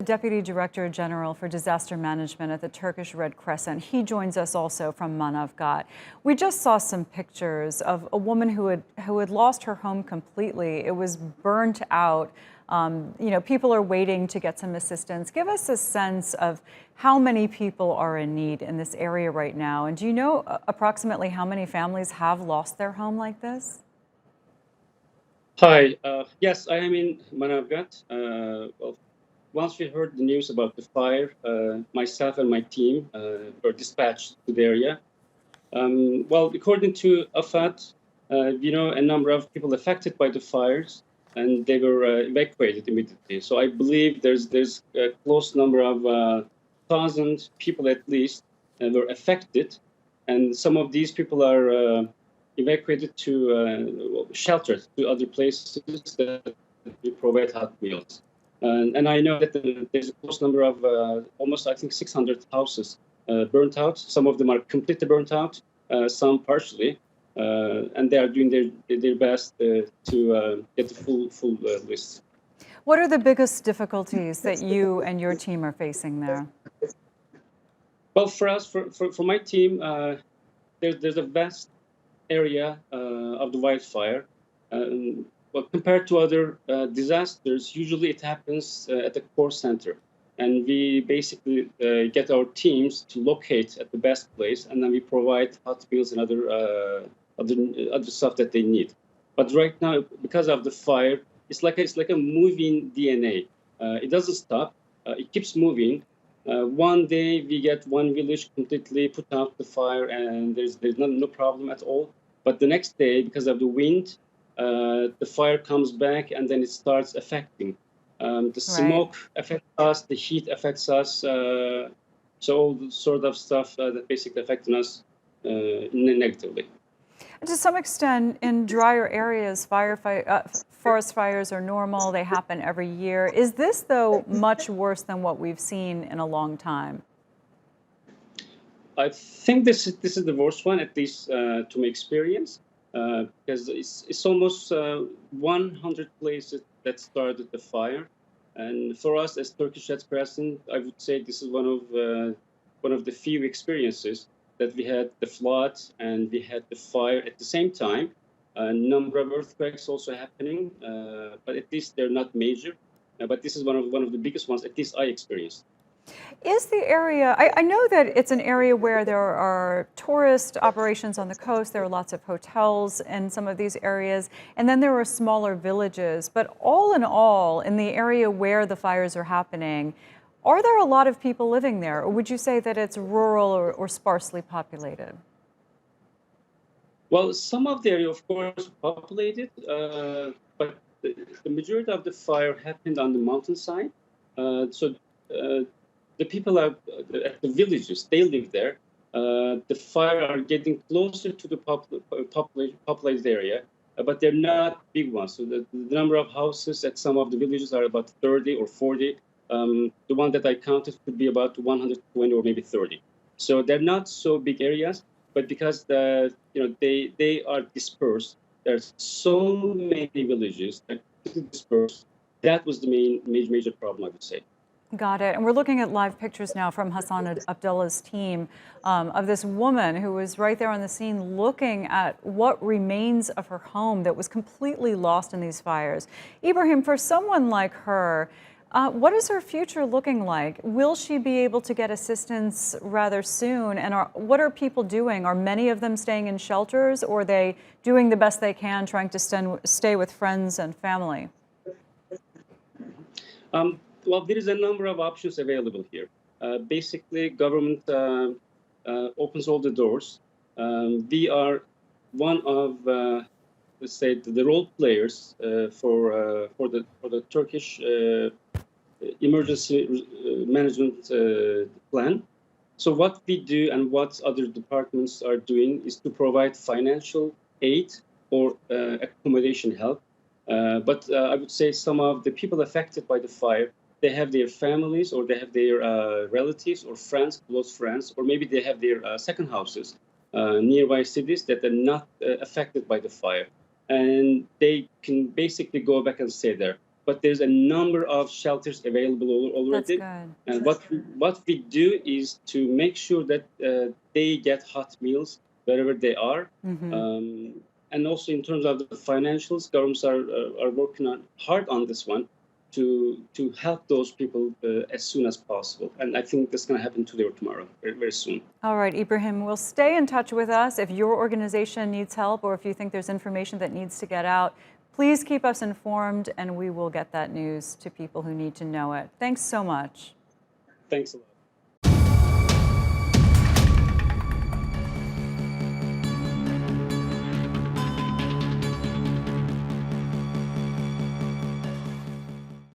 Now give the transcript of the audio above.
Deputy Director General for Disaster Management at the Turkish Red Crescent. He joins us also from Manavgat. We just saw some pictures of a woman who had lost her home completely. It was burnt out. People are waiting to get some assistance. Give us a sense of how many people are in need in this area right now. And do you know approximately how many families have lost their home like this? Hi. Yes, I am in Manavgat. Once we heard the news about the fire, myself and my team were dispatched to the area. According to AFAD, a number of people affected by the fires, and they were evacuated immediately. So I believe there's a close number of 1,000 people at least were affected, and some of these people are evacuated to shelters, to other places that we provide hot meals. And I know that there's a close number of almost, I think, 600 houses burnt out. Some of them are completely burnt out, some partially, and they are doing their best to get the full list. What are the biggest difficulties that you and your team are facing there? Well, for us, for my team, there's a vast area of the wildfire. But compared to other disasters, usually it happens at the core center. And we basically get our teams to locate at the best place, and then we provide hot meals and other stuff that they need. But right now, because of the fire, it's like a moving DNA. It doesn't stop. It keeps moving. One day we get one village completely put out the fire, and there's no problem at all. But the next day, because of the wind, the fire comes back, and then it starts affecting. The smoke affects us, the heat affects us, so all the sort of stuff that basically affecting us negatively. To some extent, in drier areas, forest fires are normal. They happen every year. Is this, though, much worse than what we've seen in a long time? I think this is the worst one, at least to my experience, because it's almost 100 places that started the fire, and for us as Turkish Red Crescent, I would say this is one of the few experiences that we had the flood and we had the fire at the same time. A number of earthquakes also happening, but at least they're not major. But this is one of the biggest ones, at least I experienced. Is the area, I know that it's an area where there are tourist operations on the coast, there are lots of hotels in some of these areas, and then there are smaller villages. But all in all, in the area where the fires are happening, are there a lot of people living there, or would you say that it's rural or sparsely populated? Well, some of the area, of course, populated, but the majority of the fire happened on the mountainside. So the people are at the villages, they live there. The fire are getting closer to the populated area, but they're not big ones. So the number of houses at some of the villages are about 30 or 40. The one that I counted could be about 120 or maybe 30. So they're not so big areas, but because they are dispersed, there's so many villages that are dispersed. That was the major problem, I would say. Got it. And we're looking at live pictures now from Hassan Abdullah's team of this woman who was right there on the scene looking at what remains of her home that was completely lost in these fires. Ibrahim, for someone like her, what is her future looking like? Will she be able to get assistance rather soon? And what are people doing? Are many of them staying in shelters, or are they doing the best they can, trying to stay with friends and family? Well, there is a number of options available here. Basically, government opens all the doors. We are one of, let's say, the role players for the Turkish emergency management plan. So what we do and what other departments are doing is to provide financial aid or accommodation help. But I would say some of the people affected by the fire, they have their families, or they have their relatives or friends, close friends, or maybe they have their second houses nearby cities that are not affected by the fire. And they can basically go back and stay there. but there's a number of shelters available already. That's good. And what we do is to make sure that they get hot meals wherever they are. And also in terms of the financials, governments are working hard on this one to help those people as soon as possible. And I think that's going to happen today or tomorrow, very, very soon. All right, Ibrahim, we'll stay in touch with us. If your organization needs help or if you think there's information that needs to get out, please keep us informed and we will get that news to people who need to know it. Thanks so much. Thanks a lot.